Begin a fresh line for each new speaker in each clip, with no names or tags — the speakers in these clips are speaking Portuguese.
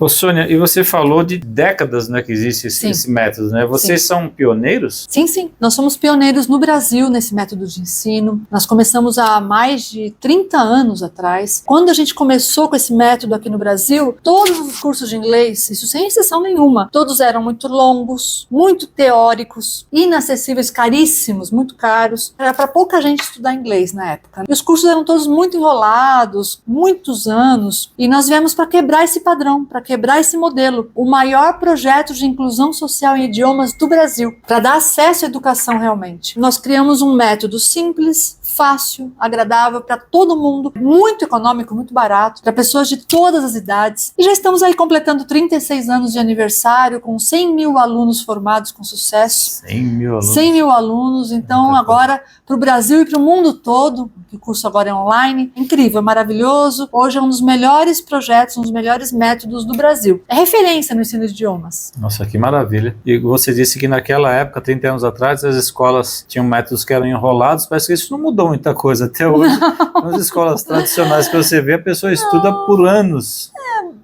Ô, Sônia, e você falou de décadas, né, que existe esse método, né? Vocês são pioneiros?
Sim. Nós somos pioneiros no Brasil nesse método de ensino. Nós começamos há mais de 30 anos atrás. Quando a gente começou com esse método aqui no Brasil, todos os cursos de inglês, isso sem exceção nenhuma, todos eram muito longos, muito teóricos, inacessíveis, caríssimos, muito caros. Era para pouca gente estudar inglês na época. E os cursos eram todos muito enrolados, muitos anos, e nós viemos para quebrar esse padrão, para quebrar esse modelo. O maior projeto de inclusão social em idiomas do Brasil, para dar acesso à educação realmente. Nós criamos um método simples, fácil, agradável para todo mundo, muito econômico, muito barato, para pessoas de todas as idades. E já estamos aí completando 36 anos de aniversário, com 100 mil alunos formados com sucesso.
100 mil alunos.
100 mil alunos. Então, agora, para o Brasil e para o mundo todo, o curso agora é online, incrível, maravilhoso. Hoje é um dos melhores projetos, um dos melhores métodos do Brasil. É referência no ensino de idiomas.
Nossa, que maravilha. E você disse que naquela época, 30 anos atrás, as escolas tinham métodos que eram enrolados. Parece que isso não mudou muita coisa até hoje. Nas escolas tradicionais que você vê, a pessoa estuda por anos.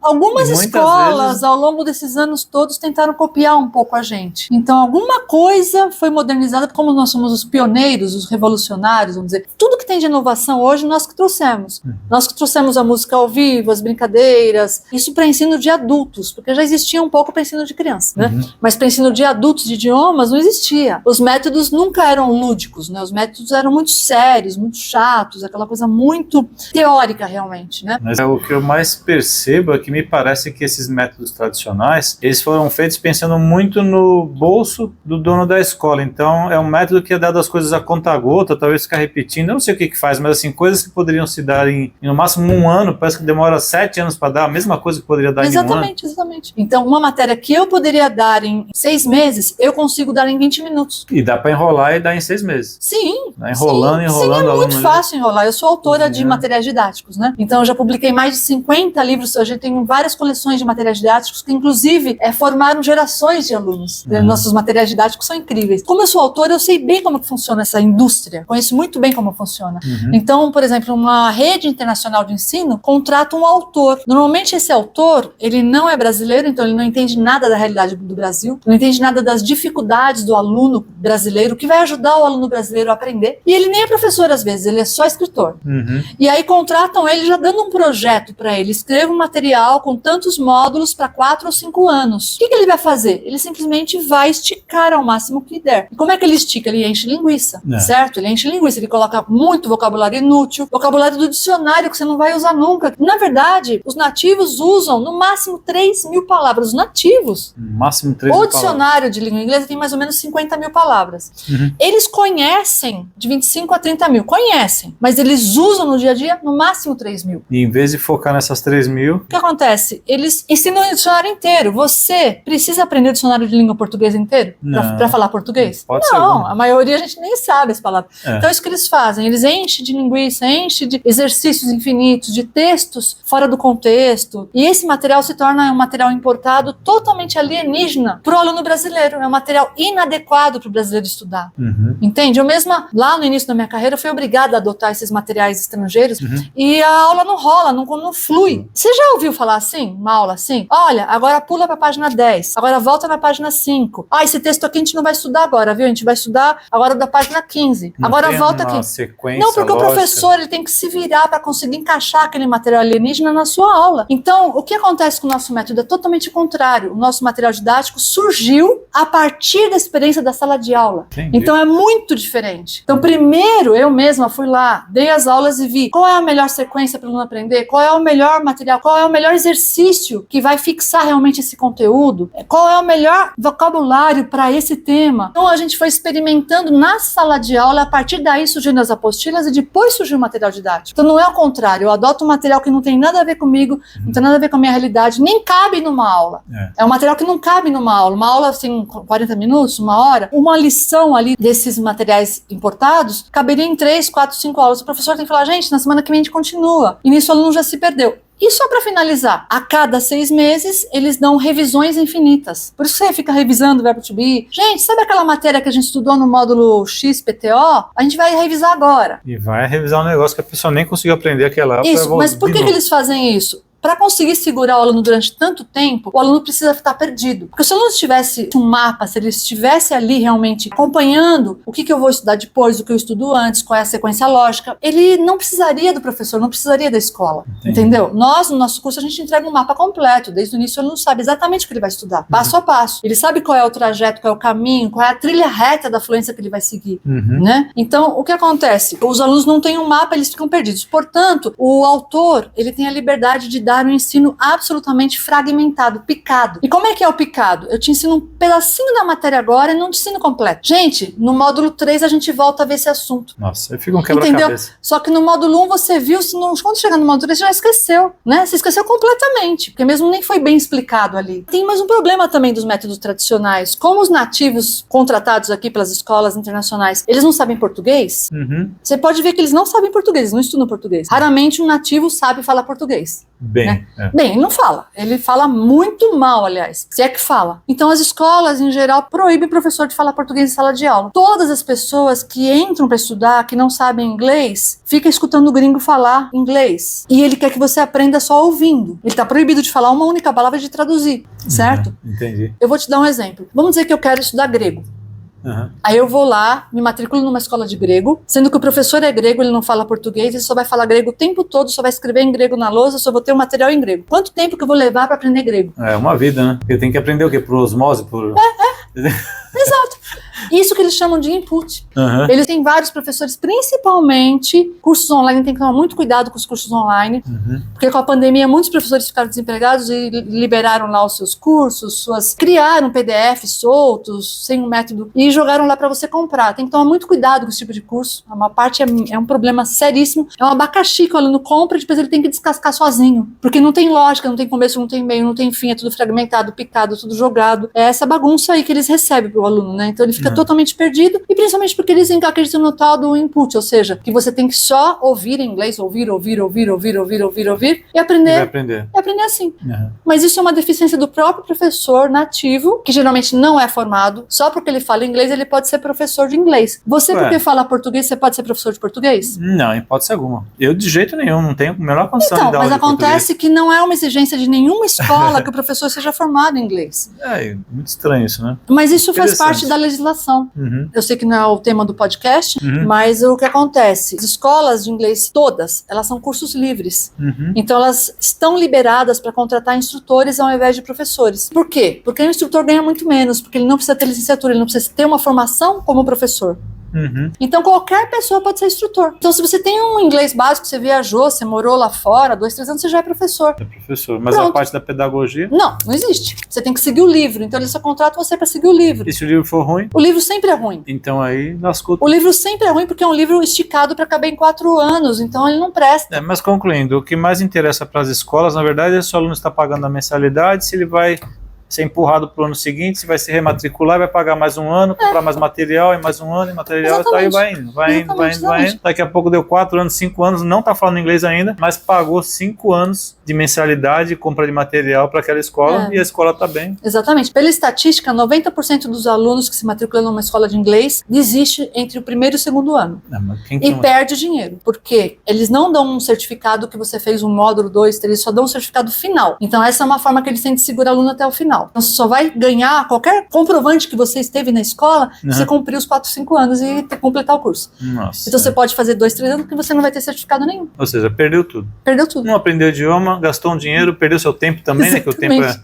Algumas escolas, ao longo desses anos todos, tentaram copiar um pouco a gente. Então, alguma coisa foi modernizada, como nós somos os pioneiros, os revolucionários, vamos dizer. Tudo que tem de inovação hoje, nós que trouxemos. Nós que trouxemos a música ao vivo, as brincadeiras, isso para ensino de adultos, porque já existia um pouco para ensino de criança, né? Mas para ensino de adultos, de idiomas, não existia. Os métodos nunca eram lúdicos, né? Os métodos eram muito sérios, muito chatos, aquela coisa muito teórica, realmente, né?
Mas o que eu mais percebo é que me parece que esses métodos tradicionais, eles foram feitos pensando muito no bolso do dono da escola. Então, é um método que é dado as coisas a conta-gota, talvez ficar repetindo, eu não sei o que faz, mas assim, coisas que poderiam se dar em no máximo um ano, parece que demora 7 anos para dar a mesma coisa que poderia dar em um ano.
Exatamente. Então, uma matéria que eu poderia dar em 6 meses, eu consigo dar em 20 minutos.
E dá para enrolar e dar em 6 meses.
Sim.
Né? Enrolando.
É muito fácil enrolar. Eu sou autora de materiais didáticos, né? Então, eu já publiquei mais de 50 livros, a gente tem várias coleções de materiais didáticos que, inclusive, formaram gerações de alunos. Nossos materiais didáticos são incríveis. Como eu sou autora, eu sei bem como que funciona essa indústria. Conheço muito bem como funciona. Então, por exemplo, uma rede internacional de ensino contrata um autor. Normalmente, esse autor, ele não é brasileiro, então ele não entende nada da realidade do Brasil, não entende nada das dificuldades do aluno brasileiro, que vai ajudar o aluno brasileiro a aprender. E ele nem é professor, às vezes, ele é só escritor. E aí contratam ele já dando um projeto para ele. Escreva um material com tantos módulos para 4 ou 5 anos. O que ele vai fazer? Ele simplesmente vai esticar ao máximo que der. E como é que ele estica? Ele enche linguiça, certo? Ele enche linguiça, ele coloca muito vocabulário inútil, vocabulário do dicionário que você não vai usar nunca. Na verdade, os nativos usam no máximo 3 mil palavras. Os nativos.
No máximo 3 mil
palavras. O dicionário de língua inglesa tem mais ou menos 50 mil palavras. Eles conhecem de 25 a 30 mil. Conhecem. Mas eles usam no dia a dia no máximo 3 mil.
E em vez de focar nessas 3 mil...
O que acontece? Eles ensinam o dicionário inteiro. Você precisa aprender o dicionário de língua portuguesa inteiro para falar português?
Pode ser.
Não, a maioria a gente nem sabe as palavras. Então, isso que eles fazem. Eles enchem de linguiça, enchem de exercícios infinitos, de textos fora do contexto. E esse material se torna um material importado totalmente alienígena para o aluno brasileiro. É um material inadequado para o brasileiro estudar. Entende? Eu mesma, lá no início da minha carreira, fui obrigada a adotar esses materiais estrangeiros e a aula não rola, não flui. Você já ouviu falar assim? Uma aula assim? Olha, agora pula para a página 10, agora volta na página 5. Esse texto aqui a gente não vai estudar agora, viu? A gente vai estudar agora da página 15. Agora volta aqui. Não, porque o professor ele tem que se virar para conseguir encaixar aquele material alienígena na sua aula. Então, o que acontece com o nosso método é totalmente contrário. O nosso material didático surgiu a partir da experiência da sala de aula.
Entendi.
Então, é muito diferente. Então, primeiro, eu mesma fui lá, dei as aulas e vi qual é a melhor sequência para o aluno aprender, qual é o melhor material, qual é o melhor exercício que vai fixar realmente esse conteúdo, qual é o melhor vocabulário para esse tema. Então, a gente foi experimentando na sala de aula, a partir daí surgindo as apostilas e depois surgiu o material didático. Então, não é o contrário, eu adoto um material que não tem nada a ver comigo, não tem nada a ver com a minha realidade, nem cabe numa aula. É um material que não cabe numa aula. Uma aula, assim, 40 minutos, 1 hora, uma lição ali desses materiais importados, caberia em 3, 4, 5 aulas. O professor tem que falar, gente, na semana que vem a gente continua. E nisso o aluno já se perdeu. E só para finalizar, a cada 6 meses eles dão revisões infinitas. Por isso você fica revisando o verbo to be. Gente, sabe aquela matéria que a gente estudou no módulo XPTO? A gente vai revisar agora.
E vai revisar um negócio que a pessoa nem conseguiu aprender aquela.
Isso, mas por que eles fazem isso? para conseguir segurar o aluno durante tanto tempo, o aluno precisa estar perdido. Porque se o aluno tivesse um mapa, se ele estivesse ali realmente acompanhando o que eu vou estudar depois, o que eu estudo antes, qual é a sequência lógica, ele não precisaria do professor, não precisaria da escola. Entendeu? Nós, no nosso curso, a gente entrega um mapa completo. Desde o início, ele não sabe exatamente o que ele vai estudar, passo a passo. Ele sabe qual é o trajeto, qual é o caminho, qual é a trilha reta da fluência que ele vai seguir, né? Então, o que acontece? Os alunos não têm um mapa, eles ficam perdidos. Portanto, o autor, ele tem a liberdade de dar um ensino absolutamente fragmentado, picado. E como é que é o picado? Eu te ensino um pedacinho da matéria agora e não te ensino completo. Gente, no módulo 3 a gente volta a ver esse assunto.
Nossa, aí fica um quebra-cabeça.
Só que no módulo 1 você viu, quando chegar no módulo 3 você já esqueceu, né? Você esqueceu completamente, porque mesmo nem foi bem explicado ali. Tem mais um problema também dos métodos tradicionais. Como os nativos contratados aqui pelas escolas internacionais, eles não sabem português, você pode ver que eles não sabem português, eles não estudam português. Raramente um nativo sabe falar português. Bem, ele não fala. Ele fala muito mal, aliás, se é que fala. Então as escolas, em geral, proíbem o professor de falar português em sala de aula. Todas as pessoas que entram para estudar, que não sabem inglês, ficam escutando o gringo falar inglês. E ele quer que você aprenda só ouvindo. Ele está proibido de falar uma única palavra e de traduzir, certo?
Entendi.
Eu vou te dar um exemplo. Vamos dizer que eu quero estudar grego. Aí eu vou lá, me matriculo numa escola de grego, sendo que o professor é grego, ele não fala português, ele só vai falar grego o tempo todo, só vai escrever em grego na lousa, só vou ter o material em grego. Quanto tempo que eu vou levar para aprender grego?
É uma vida, né? Porque tem que aprender o quê? Por osmose?
Exato. Isso que eles chamam de input. Eles têm vários professores, principalmente cursos online, tem que tomar muito cuidado com os cursos online, porque com a pandemia muitos professores ficaram desempregados e liberaram lá os seus cursos, criaram PDFs soltos, sem um método, e jogaram lá para você comprar. Tem que tomar muito cuidado com esse tipo de curso. Uma parte é um problema seríssimo. É um abacaxi que o aluno compra e depois ele tem que descascar sozinho, porque não tem lógica, não tem começo, não tem meio, não tem fim, é tudo fragmentado, picado, tudo jogado. É essa bagunça aí que eles recebem pro aluno, né? Então ele fica totalmente perdido, e principalmente porque eles acreditam no tal do input, ou seja, que você tem que só ouvir em inglês, ouvir e aprender. E aprender assim. Mas isso é uma deficiência do próprio professor nativo, que geralmente não é formado. Só porque ele fala inglês, ele pode ser professor de inglês. Você, porque fala português, você pode ser professor de português?
Não, em hipótese alguma. Eu de jeito nenhum, não tenho a menor condição de dar aula de português.
Mas acontece que não é uma exigência de nenhuma escola que o professor seja formado em inglês.
É muito estranho isso, né?
Mas isso faz parte da legislação. Eu sei que não é o tema do podcast, mas o que acontece? As escolas de inglês, todas, elas são cursos livres. Então elas estão liberadas para contratar instrutores ao invés de professores. Por quê? Porque o instrutor ganha muito menos, porque ele não precisa ter licenciatura, ele não precisa ter uma formação como professor. Então qualquer pessoa pode ser instrutor. Então se você tem um inglês básico, você viajou, você morou lá fora, 2, 3 anos, você já é professor.
É professor, mas a parte da pedagogia?
Não existe. Você tem que seguir o livro, então eles só contratam você para seguir o livro.
E se o livro for ruim?
O livro sempre é ruim.
Então aí lascou.
O livro sempre é ruim porque é um livro esticado para caber em 4 anos, então ele não presta.
Mas concluindo, o que mais interessa para as escolas, na verdade, é se o aluno está pagando a mensalidade, se ele vai ser empurrado para o ano seguinte, se vai se rematricular, vai pagar mais um ano, comprar mais material, e mais um ano, e material, e aí vai indo. Daqui a pouco deu 4 anos, 5 anos, não está falando inglês ainda, mas pagou 5 anos de mensalidade, compra de material para aquela escola, e a escola está bem.
Exatamente. Pela estatística, 90% dos alunos que se matriculam numa escola de inglês desiste entre o primeiro e o segundo ano. E perde dinheiro, porque eles não dão um certificado que você fez um módulo, 2, 3, só dão um certificado final. Então essa é uma forma que eles têm de segurar o aluno até o final. Então você só vai ganhar qualquer comprovante que você esteve na escola se você cumprir os 4, 5 anos e completar o curso. Então você pode fazer 2, 3 anos que você não vai ter certificado nenhum.
Ou seja, perdeu tudo.
Perdeu tudo.
Não aprendeu o idioma, gastou um dinheiro, perdeu seu tempo também, né? Que o tempo é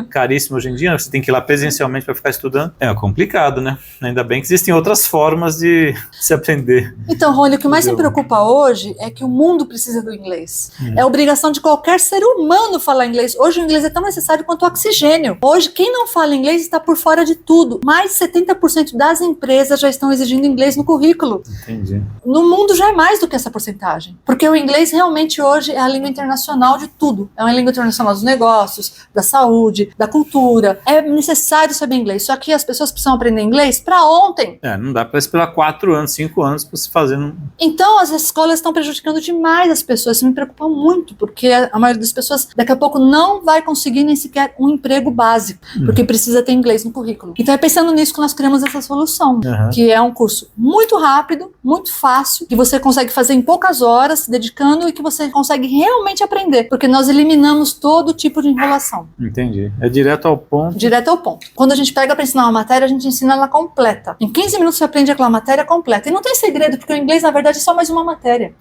caríssimo hoje em dia, você tem que ir lá presencialmente para ficar estudando. É complicado, né? Ainda bem que existem outras formas de se aprender.
Então, Rony, o que mais me preocupa hoje é que o mundo precisa do inglês. É obrigação de qualquer ser humano falar inglês. Hoje o inglês é tão necessário quanto o oxigênio. Hoje, quem não fala inglês está por fora de tudo. Mais de 70% das empresas já estão exigindo inglês no currículo.
Entendi.
No mundo já é mais do que essa porcentagem. Porque o inglês realmente hoje é a língua internacional de tudo. É uma língua internacional dos negócios, da saúde, saúde, da cultura. É necessário saber inglês, só que as pessoas precisam aprender inglês para ontem.
Não dá para esperar 4 anos, 5 anos para se fazer.
Então as escolas estão prejudicando demais as pessoas, isso me preocupa muito, porque a maioria das pessoas daqui a pouco não vai conseguir nem sequer um emprego básico, porque precisa ter inglês no currículo. Então é pensando nisso que nós criamos essa solução, que é um curso muito rápido, muito fácil, que você consegue fazer em poucas horas, se dedicando, e que você consegue realmente aprender, porque nós eliminamos todo tipo de enrolação.
Entendi. É direto ao ponto.
Direto ao ponto. Quando a gente pega para ensinar uma matéria, a gente ensina ela completa. Em 15 minutos você aprende aquela matéria completa. E não tem segredo, porque o inglês, na verdade, é só mais uma matéria.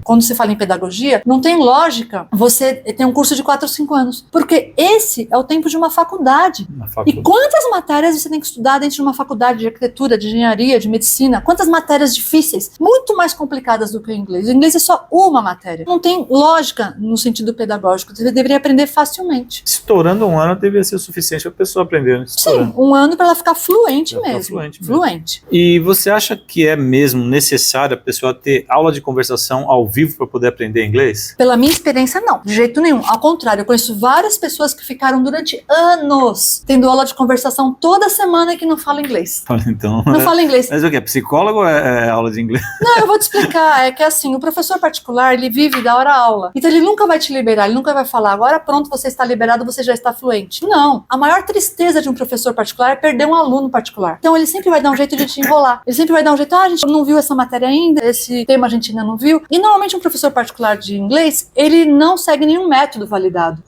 Quando se fala em pedagogia, não tem lógica você ter um curso de 4 ou 5 anos, porque esse é o tempo de uma faculdade. E quantas matérias você tem que estudar dentro de uma faculdade de arquitetura, de engenharia, de medicina? Quantas matérias difíceis, muito mais complicadas do que o inglês. O inglês é só uma matéria. Não tem lógica no sentido pedagógico. Você deveria aprender facilmente.
Estourando 1 ano deveria ser o suficiente para a pessoa aprender. Né?
Sim, 1 ano para ela ficar fluente mesmo. Fluente.
E você acha que é mesmo necessário a pessoa ter aula de conversação ao vivo para poder aprender inglês?
Pela minha experiência, não. De jeito nenhum. Ao contrário, eu conheço várias pessoas que ficaram durante anos tendo aula de conversação toda semana e que não falam inglês.
Então,
não fala inglês.
Mas o que? Psicólogo ou é aula de inglês?
Não, eu vou te explicar. É que assim, o professor particular, ele vive da hora aula. Então ele nunca vai te liberar, ele nunca vai falar, agora pronto, você está liberado, você já está fluente. Não. A maior tristeza de um professor particular é perder um aluno particular. Então ele sempre vai dar um jeito de te enrolar. Ele sempre vai dar um jeito, a gente não viu essa matéria ainda, esse tema a gente ainda não viu. E normalmente um professor particular de inglês, ele não segue nenhum método validado.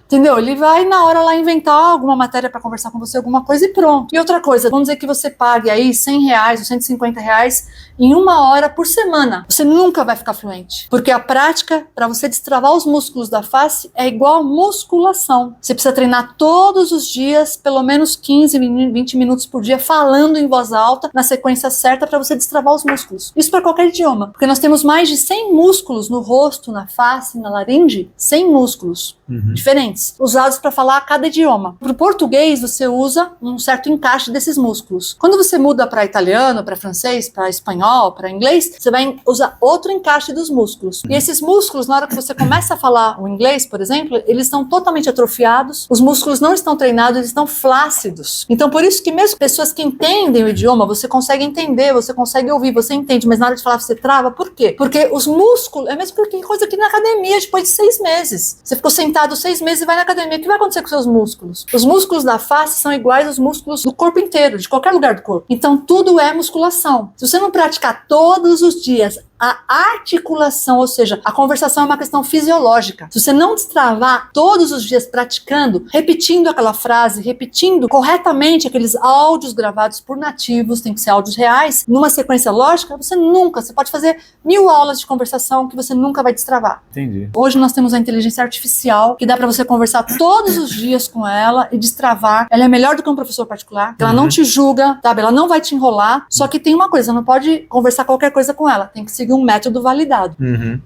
Entendeu? Ele vai na hora lá inventar alguma matéria para conversar com você, alguma coisa e pronto. E outra coisa, vamos dizer que você pague aí R$100 ou R$150 em 1 hora por semana. Você nunca vai ficar fluente. Porque a prática, para você destravar os músculos da face, é igual musculação. Você precisa treinar todos os dias, pelo menos 15, 20 minutos por dia, falando em voz alta, na sequência certa, para você destravar os músculos. Isso para qualquer idioma. Porque nós temos mais de 100 músculos no rosto, na face, na laringe, 100 músculos diferentes, usados para falar cada idioma. Para o português, você usa um certo encaixe desses músculos. Quando você muda para italiano, para francês, para espanhol, para inglês, você vai usar outro encaixe dos músculos. E esses músculos, na hora que você começa a falar o inglês, por exemplo, eles estão totalmente atrofiados, os músculos não estão treinados, eles estão flácidos. Então, por isso que mesmo pessoas que entendem o idioma, você consegue entender, você consegue ouvir, você entende, mas na hora de falar você trava. Por quê? Porque os músculos, é mesmo porque coisa aqui na academia, depois de 6 meses. Você ficou sentado 6 meses e vai na academia, o que vai acontecer com seus músculos? Os músculos da face são iguais aos músculos do corpo inteiro, de qualquer lugar do corpo. Então tudo é musculação. Se você não praticar todos os dias a articulação, ou seja, a conversação é uma questão fisiológica. Se você não destravar todos os dias praticando, repetindo aquela frase, repetindo corretamente aqueles áudios gravados por nativos, tem que ser áudios reais, numa sequência lógica, você pode fazer 1000 aulas de conversação que você nunca vai destravar.
Entendi.
Hoje nós temos a inteligência artificial, que dá para você conversar todos os dias com ela e destravar. Ela é melhor do que um professor particular, ela não te julga, sabe? Ela não vai te enrolar, só que tem uma coisa, você não pode conversar qualquer coisa com ela, tem que seguir um método validado.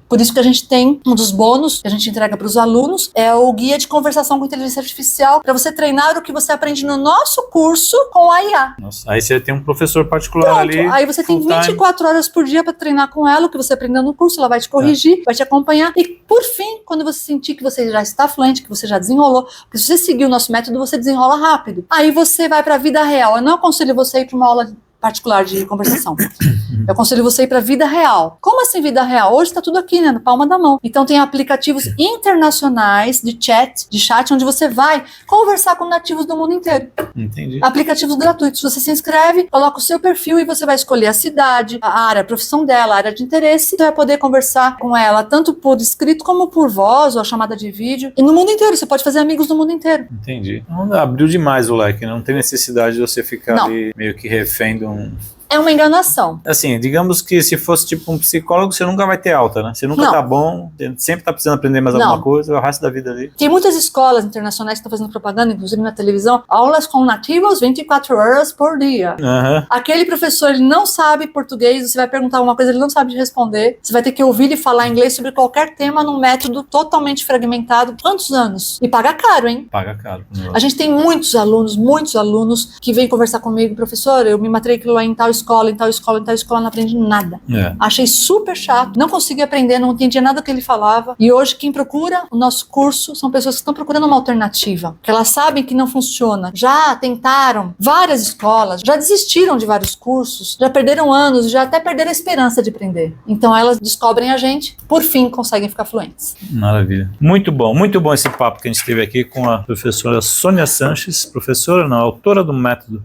Por isso que a gente tem um dos bônus que a gente entrega para os alunos, é o guia de conversação com inteligência artificial, para você treinar o que você aprende no nosso curso com a IA.
Nossa, aí você tem um professor particular ali.
Aí você tem 24 horas por dia para treinar com ela, o que você aprendeu no curso, ela vai te corrigir, vai te acompanhar, e por fim, quando você sentir que você já está fluente, que você já desenrolou, porque se você seguir o nosso método, você desenrola rápido. Aí você vai para a vida real. Eu não aconselho você a ir para uma aula particular de conversação. Eu aconselho você a ir para a vida real. Como assim vida real? Hoje está tudo aqui, né, na palma da mão. Então tem aplicativos internacionais de chat, onde você vai conversar com nativos do mundo inteiro.
Entendi.
Aplicativos gratuitos. Você se inscreve, coloca o seu perfil e você vai escolher a cidade, a área, a profissão dela, a área de interesse. Você vai poder conversar com ela tanto por escrito como por voz ou a chamada de vídeo. E no mundo inteiro, você pode fazer amigos do mundo inteiro.
Entendi. Então, abriu demais o leque, não tem necessidade de você ficar ali meio que refém de um...
É uma enganação.
Assim, digamos que se fosse tipo um psicólogo, você nunca vai ter alta, né? Você nunca tá bom, você sempre tá precisando aprender mais alguma coisa, o resto da vida ali.
Tem muitas escolas internacionais que estão fazendo propaganda, inclusive na televisão, aulas com nativos 24 horas por dia. Aquele professor, ele não sabe português, você vai perguntar alguma coisa, ele não sabe responder. Você vai ter que ouvir ele falar inglês sobre qualquer tema num método totalmente fragmentado. Quantos anos? E paga caro, hein?
Paga caro.
A gente tem muitos alunos que vêm conversar comigo, professor, eu me matriculei em tal escola, escola, em tal escola, em tal escola, não aprendi nada. Achei super chato, não consegui aprender, não entendia nada do que ele falava. E hoje quem procura o nosso curso são pessoas que estão procurando uma alternativa, que elas sabem que não funciona. Já tentaram várias escolas, já desistiram de vários cursos, já perderam anos, já até perderam a esperança de aprender. Então elas descobrem a gente, por fim conseguem ficar fluentes.
Maravilha. Muito bom esse papo que a gente teve aqui com a professora Sônia Sanches, professora, não, autora do método